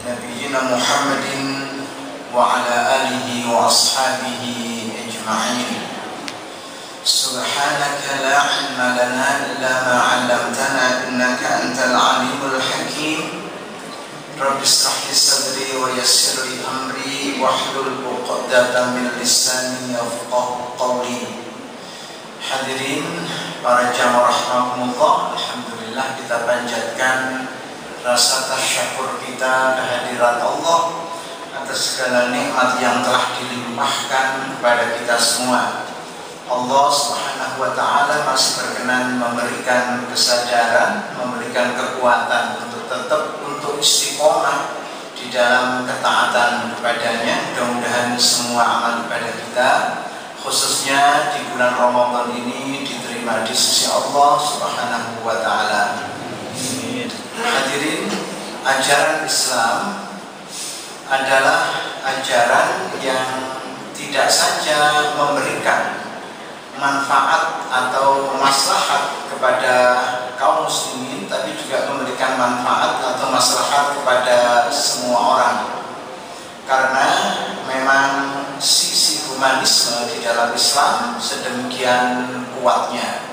نبينا محمد وعلى آله وأصحابه أجمعين. سبحانك لا علم لنا إلا ما علمتنا إنك أنت العليم الحكيم. رب اشرح لي صدري ويسر لي أمري واحلل عقدة من لساني يفقهوا قولي. Hadirin para jamaah rahimakumullah, alhamdulillah kita panjatkan rasa tasyakur kita kehadirat Allah atas segala nikmat yang telah dilimpahkan kepada kita semua. Allah Subhanahu wa taala masih berkenan memberikan kesadaran, memberikan kekuatan untuk tetap istiqomah di dalam ketaatan kepadanya. Mudah-mudahan semua amal ibadah kita khususnya di bulan Ramadan ini diterima di sisi Allah Subhanahu wa taala. Hadirin, ajaran Islam adalah ajaran yang tidak saja memberikan manfaat atau maslahat kepada kaum muslimin, tapi juga memberikan manfaat atau maslahat kepada semua orang. Karena memang sisi humanisme di dalam Islam sedemikian kuatnya.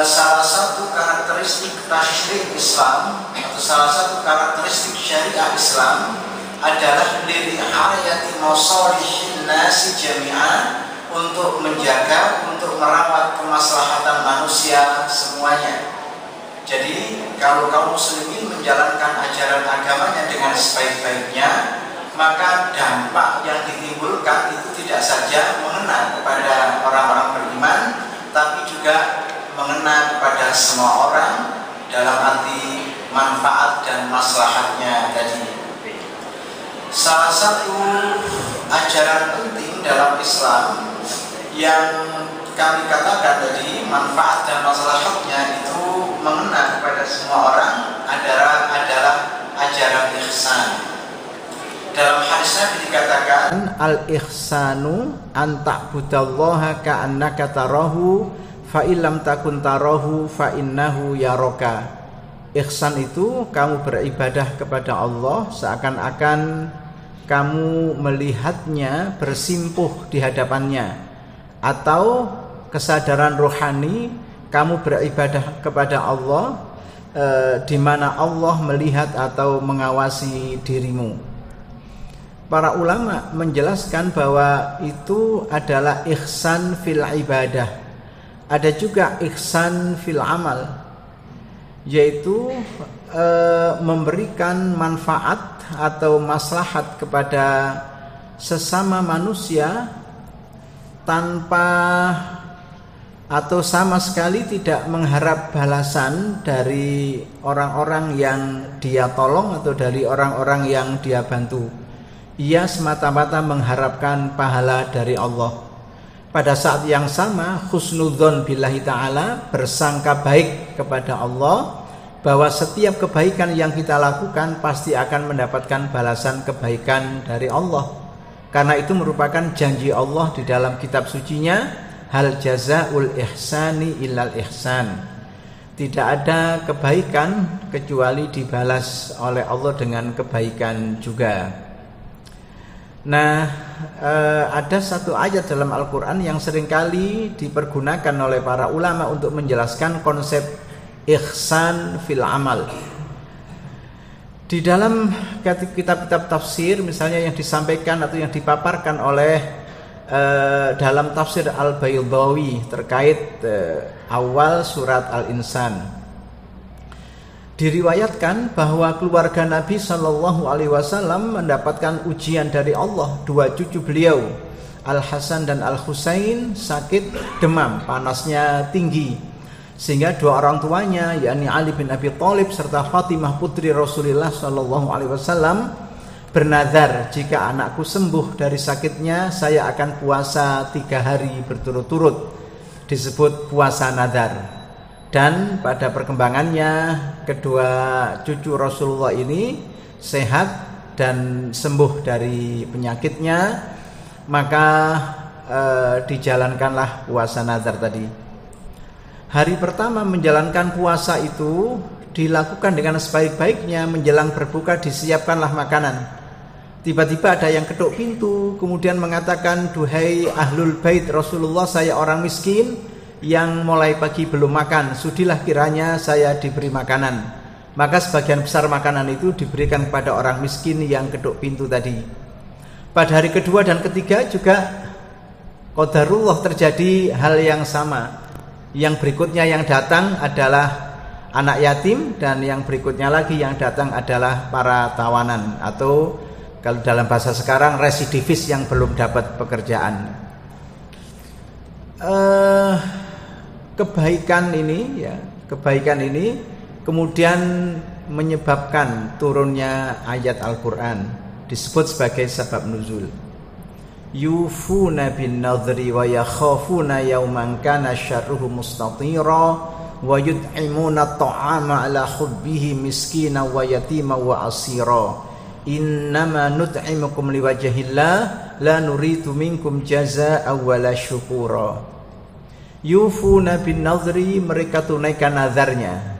Salah satu karakteristik tasyri' Islam atau salah satu karakteristik syariah Islam adalah liri'ayati masalihin nasi jami'an, untuk menjaga, untuk merawat kemaslahatan manusia semuanya. Jadi kalau kaum muslimin menjalankan ajaran agamanya dengan sebaik-baiknya, maka dampak yang ditimbulkan itu tidak saja mengena kepada orang-orang beriman, tapi juga mengena kepada semua orang dalam arti manfaat dan maslahatnya tadi. Salah satu ajaran penting dalam Islam yang kami katakan tadi manfaat dan maslahatnya itu mengena kepada semua orang adalah ajaran ihsan. Dalam hadis Nabi dikatakan al-ihsanu an ta'budallaha ka'annaka tarahu fa illam takun tarahu fa innahu yaraka. Ihsan itu kamu beribadah kepada Allah seakan-akan kamu melihatnya bersimpuh di hadapannya, atau kesadaran rohani kamu beribadah kepada Allah di mana Allah melihat atau mengawasi dirimu. Para ulama menjelaskan bahwa itu adalah ihsan fil ibadah. Ada juga ihsan fil amal, yaitu memberikan manfaat atau maslahat kepada sesama manusia tanpa atau sama sekali tidak mengharap balasan dari orang-orang yang dia tolong atau dari orang-orang yang dia bantu. Ia semata-mata mengharapkan pahala dari Allah. Pada saat yang sama husnudzon billahi ta'ala, bersangka baik kepada Allah bahwa setiap kebaikan yang kita lakukan pasti akan mendapatkan balasan kebaikan dari Allah. Karena itu merupakan janji Allah di dalam kitab sucinya, hal jazaul ihsani illal ihsan. Tidak ada kebaikan kecuali dibalas oleh Allah dengan kebaikan juga. Nah, ada satu ayat dalam Al-Quran yang seringkali dipergunakan oleh para ulama untuk menjelaskan konsep ihsan fil amal. Di dalam kitab-kitab tafsir misalnya yang disampaikan atau yang dipaparkan oleh dalam tafsir Al-Baydawi terkait awal surat Al-Insan, diriwayatkan bahwa keluarga Nabi Shallallahu Alaihi Wasallam mendapatkan ujian dari Allah. Dua cucu beliau, Al-Hasan dan Al-Husain, sakit demam, panasnya tinggi, sehingga dua orang tuanya, yakni Ali bin Abi Thalib serta Fatimah putri Rasulullah Shallallahu Alaihi Wasallam, bernazar, jika anakku sembuh dari sakitnya, saya akan puasa 3 hari berturut-turut. Disebut puasa nazar. Dan pada perkembangannya, kedua cucu Rasulullah ini sehat dan sembuh dari penyakitnya, maka dijalankanlah puasa nazar tadi. Hari pertama menjalankan puasa itu dilakukan dengan sebaik-baiknya. Menjelang berbuka disiapkanlah makanan. Tiba-tiba ada yang ketuk pintu, kemudian mengatakan, duhai ahlul bait Rasulullah, saya orang miskin yang mulai pagi belum makan, sudilah kiranya saya diberi makanan. Maka sebagian besar makanan itu diberikan kepada orang miskin yang ketuk pintu tadi. Pada hari kedua dan ketiga juga qadarullah terjadi hal yang sama. Yang berikutnya yang datang adalah anak yatim, dan yang berikutnya lagi yang datang adalah para tawanan, atau kalau dalam bahasa sekarang residivis yang belum dapat pekerjaan. Kebaikan ini kemudian menyebabkan turunnya ayat Al-Quran, disebut sebagai sebab nuzul. Yufuna bin nadhri wa yakhafuna yawman kana syarruhu mustatira wa yud'imuna at-ta'ama ala hubbihi miskina wa yatima wa asira. Innama nut'imukum liwajhillah la nuridu minkum jazaa'a wala syukura. Yufuna bin nadhri, mereka tunaikan nazarnya.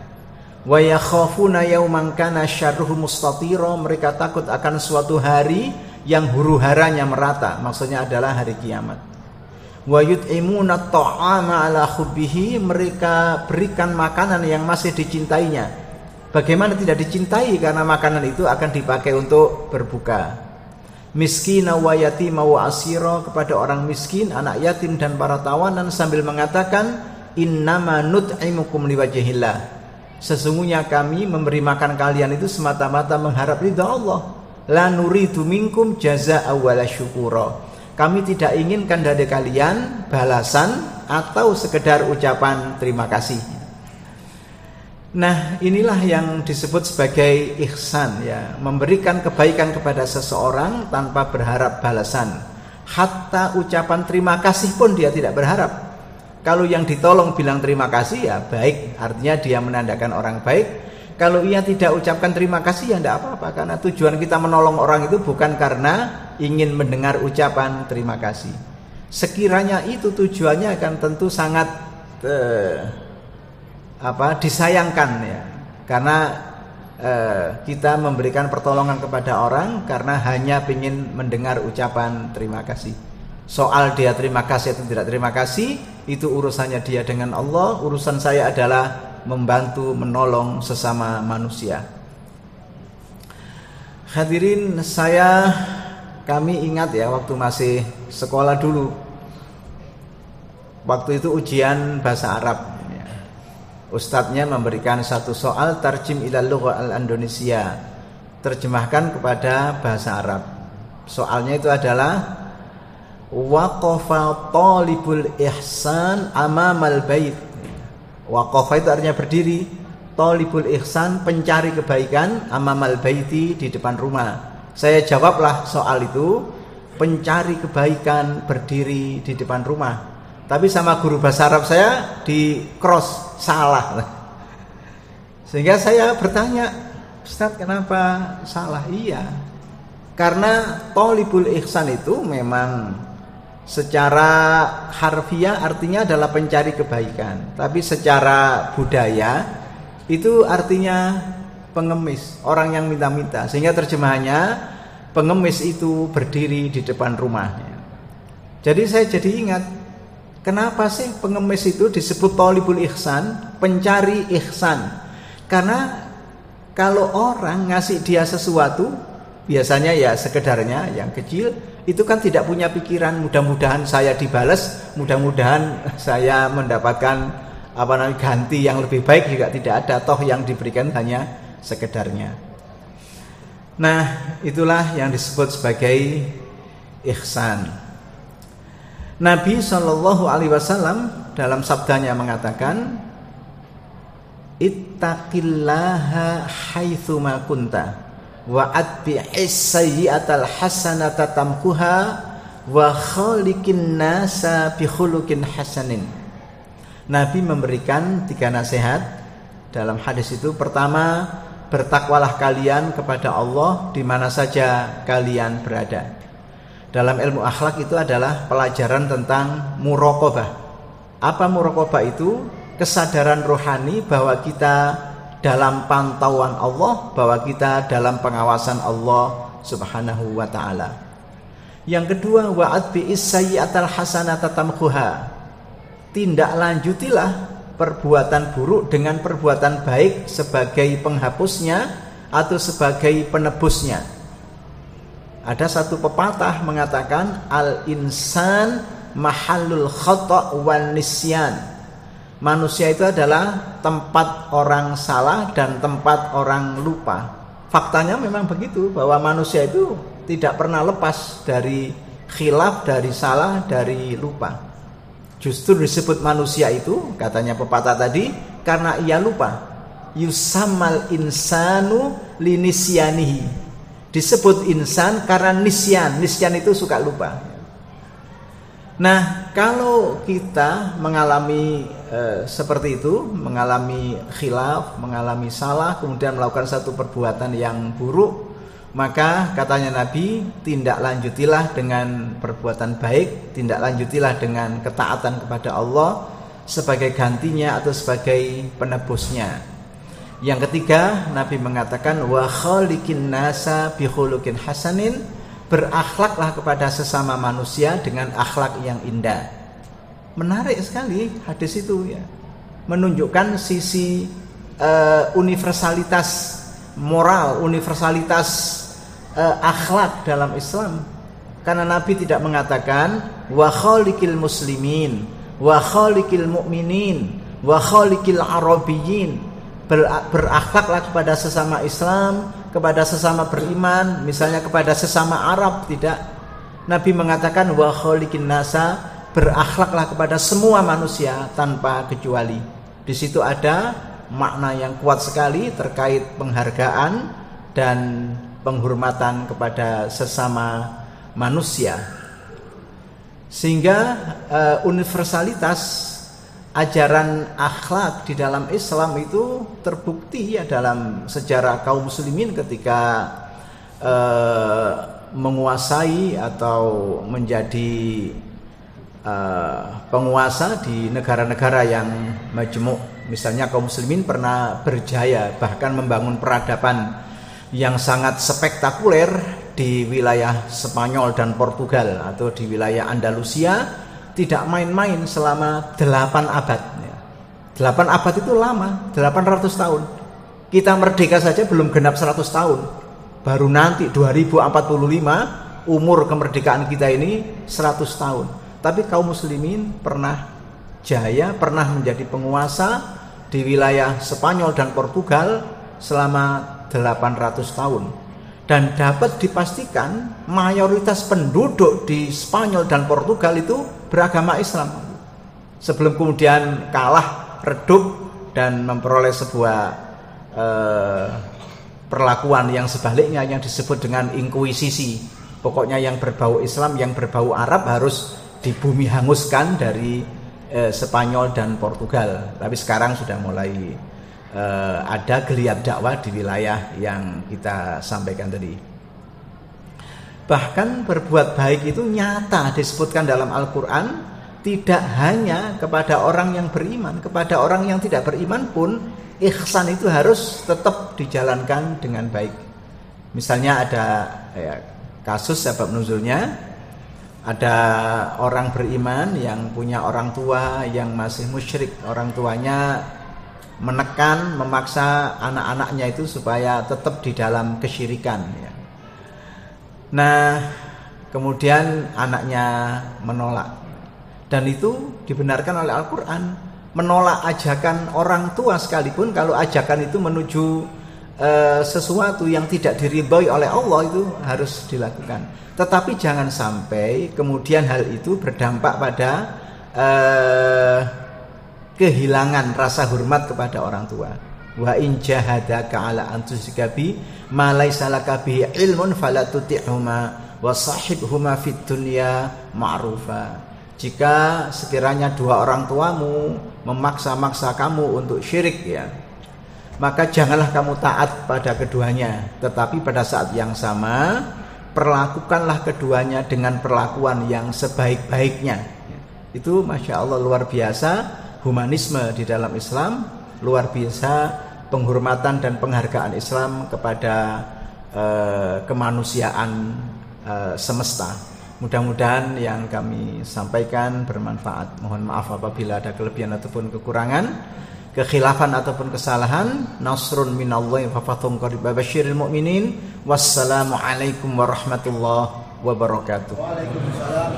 Wa yakhafuna yawman kana syarruhu mustatira, mereka takut akan suatu hari yang huru-haranya merata, maksudnya adalah hari kiamat. Wa yut'imuna at-ta'ama ala hubbihi, mereka berikan makanan yang masih dicintainya. Bagaimana tidak dicintai, karena makanan itu akan dipakai untuk berbuka. Miskina wa yatima wa asira, kepada orang miskin, anak yatim dan para tawanan, sambil mengatakan innama nut'imukum liwajhillah, sesungguhnya kami memberi makan kalian itu semata-mata mengharap ridha Allah. La nuridu minkum jazaa'a wala syukura, kami tidak inginkan dari kalian balasan atau sekedar ucapan terima kasih. Nah, inilah yang disebut sebagai ihsan, ya, memberikan kebaikan kepada seseorang tanpa berharap balasan. Hatta ucapan terima kasih pun dia tidak berharap. Kalau yang ditolong bilang terima kasih, ya baik, artinya dia menandakan orang baik. Kalau ia tidak ucapkan terima kasih, ya tidak apa-apa, karena tujuan kita menolong orang itu bukan karena ingin mendengar ucapan terima kasih. Sekiranya itu tujuannya, akan tentu sangat disayangkan, ya, karena kita memberikan pertolongan kepada orang karena hanya ingin mendengar ucapan terima kasih. Soal dia terima kasih atau tidak terima kasih, itu urusannya dia dengan Allah. Urusan saya adalah membantu menolong sesama manusia. Hadirin, kami ingat ya, waktu masih sekolah dulu, waktu itu ujian bahasa Arab, ustadznya memberikan satu soal tarjim ilal lugha al-Indonesia, terjemahkan kepada bahasa Arab. Soalnya itu adalah waqafa talibul ihsan amamal bait. Waqafa itu artinya berdiri, talibul ihsan pencari kebaikan, amamal baiti di depan rumah. Saya jawablah soal itu, pencari kebaikan berdiri di depan rumah. Tapi sama guru bahasa Arab saya di cross, salah. Sehingga saya bertanya, Ustaz, kenapa salah? Iya, karena thalibul ihsan itu memang secara harfiah artinya adalah pencari kebaikan, tapi secara budaya itu artinya pengemis, orang yang minta-minta. Sehingga terjemahannya, pengemis itu berdiri di depan rumahnya. Jadi saya jadi ingat, kenapa sih pengemis itu disebut thalibul ihsan, pencari ihsan? Karena kalau orang ngasih dia sesuatu, biasanya ya sekedarnya yang kecil, itu kan tidak punya pikiran mudah-mudahan saya dibalas, mudah-mudahan saya mendapatkan ganti yang lebih baik, juga tidak ada, toh yang diberikan hanya sekedarnya. Nah, itulah yang disebut sebagai ihsan. Nabi SAW dalam sabdanya mengatakan, ittaqillaha haitsuma kunta wa atbi'is sayyi'atal hasanata tamkuha wa khaliqin nasa bi khuluqin hasanin. Nabi memberikan 3 nasihat dalam hadis itu. Pertama, bertakwalah kalian kepada Allah di mana saja kalian berada. Dalam ilmu akhlak itu adalah pelajaran tentang muraqabah. Apa muraqabah itu? Kesadaran rohani bahwa kita dalam pantauan Allah, bahwa kita dalam pengawasan Allah Subhanahu wa ta'ala. Yang kedua, wa'adbi'is sayyi'atal hasanata tamhuha. Tindak lanjutilah perbuatan buruk dengan perbuatan baik sebagai penghapusnya atau sebagai penebusnya. Ada satu pepatah mengatakan al-insan mahallul khata' wan nisyan. Manusia itu adalah tempat orang salah dan tempat orang lupa. Faktanya memang begitu, bahwa manusia itu tidak pernah lepas dari khilaf, dari salah, dari lupa. Justru disebut manusia itu, katanya pepatah tadi, karena ia lupa. Yusammal insanu linisyanihi. Disebut insan karena nisyan. Nisyan itu suka lupa. Nah, kalau kita mengalami seperti itu, mengalami khilaf, mengalami salah, kemudian melakukan satu perbuatan yang buruk, maka katanya Nabi, tindak lanjutilah dengan perbuatan baik, tindak lanjutilah dengan ketaatan kepada Allah sebagai gantinya atau sebagai penebusnya. Yang ketiga, Nabi mengatakan wa khaliqin nasa bi khuluqin hasanin. Berakhlaklah kepada sesama manusia dengan akhlak yang indah. Menarik sekali hadis itu ya. Menunjukkan sisi universalitas moral, universalitas akhlak dalam Islam. Karena Nabi tidak mengatakan wa khaliqil muslimin, wa khaliqil mu'minin, wa khaliqil arabiyyin. Berakhlaklah kepada sesama Islam, kepada sesama beriman, misalnya kepada sesama Arab. Tidak. Nabi mengatakan wa khaliqin nasa, berakhlaklah kepada semua manusia tanpa kecuali. Di situ ada makna yang kuat sekali terkait penghargaan dan penghormatan kepada sesama manusia. Sehingga universalitas ajaran akhlak di dalam Islam itu terbukti ya dalam sejarah kaum muslimin ketika menguasai atau menjadi penguasa di negara-negara yang majmuk. Misalnya kaum muslimin pernah berjaya bahkan membangun peradaban yang sangat spektakuler di wilayah Spanyol dan Portugal atau di wilayah Andalusia. Tidak main-main selama 8 abad. 8 abad itu lama, 800 tahun. Kita merdeka saja belum genap 100 tahun. Baru nanti 2045 umur kemerdekaan kita ini 100 tahun. Tapi kaum muslimin pernah jaya, pernah menjadi penguasa di wilayah Spanyol dan Portugal selama 800 tahun. Dan dapat dipastikan mayoritas penduduk di Spanyol dan Portugal itu beragama Islam. Sebelum kemudian kalah, redup dan memperoleh sebuah perlakuan yang sebaliknya yang disebut dengan inkuisisi. Pokoknya yang berbau Islam, yang berbau Arab harus dibumi hanguskan dari Spanyol dan Portugal. Tapi sekarang sudah mulai ada geliat dakwah di wilayah yang kita sampaikan tadi. Bahkan berbuat baik itu nyata disebutkan dalam Al-Quran, tidak hanya kepada orang yang beriman, kepada orang yang tidak beriman pun ihsan itu harus tetap dijalankan dengan baik. Misalnya ada kasus sebab nuzulnya, ada orang beriman yang punya orang tua yang masih musyrik. Orang tuanya menekan, memaksa anak-anaknya itu supaya tetap di dalam kesyirikan ya. Nah, kemudian anaknya menolak. Dan itu dibenarkan oleh Al-Quran. Menolak ajakan orang tua sekalipun, kalau ajakan itu menuju sesuatu yang tidak diridhoi oleh Allah, itu harus dilakukan. Tetapi jangan sampai kemudian hal itu berdampak pada kehilangan rasa hormat kepada orang tua. Wa in jahadaka ala an tusyrika bi ma laysa laka bihi ilmun fala tuti'huma wa sahibhuma fid dunya ma'rufa. Jika sekiranya dua orang tuamu memaksa-maksa kamu untuk syirik ya, maka janganlah kamu taat pada keduanya, tetapi pada saat yang sama perlakukanlah keduanya dengan perlakuan yang sebaik-baiknya. Itu Masya Allah luar biasa humanisme di dalam Islam, luar biasa penghormatan dan penghargaan Islam kepada kemanusiaan semesta. Mudah-mudahan yang kami sampaikan bermanfaat. Mohon maaf apabila ada kelebihan ataupun kekurangan, kekhilafan ataupun kesalahan. Nasrun minallahi wa fathun qarib basyiril mu'minin. Wassalamu alaikum warahmatullahi wabarakatuh. Waalaikumsalam.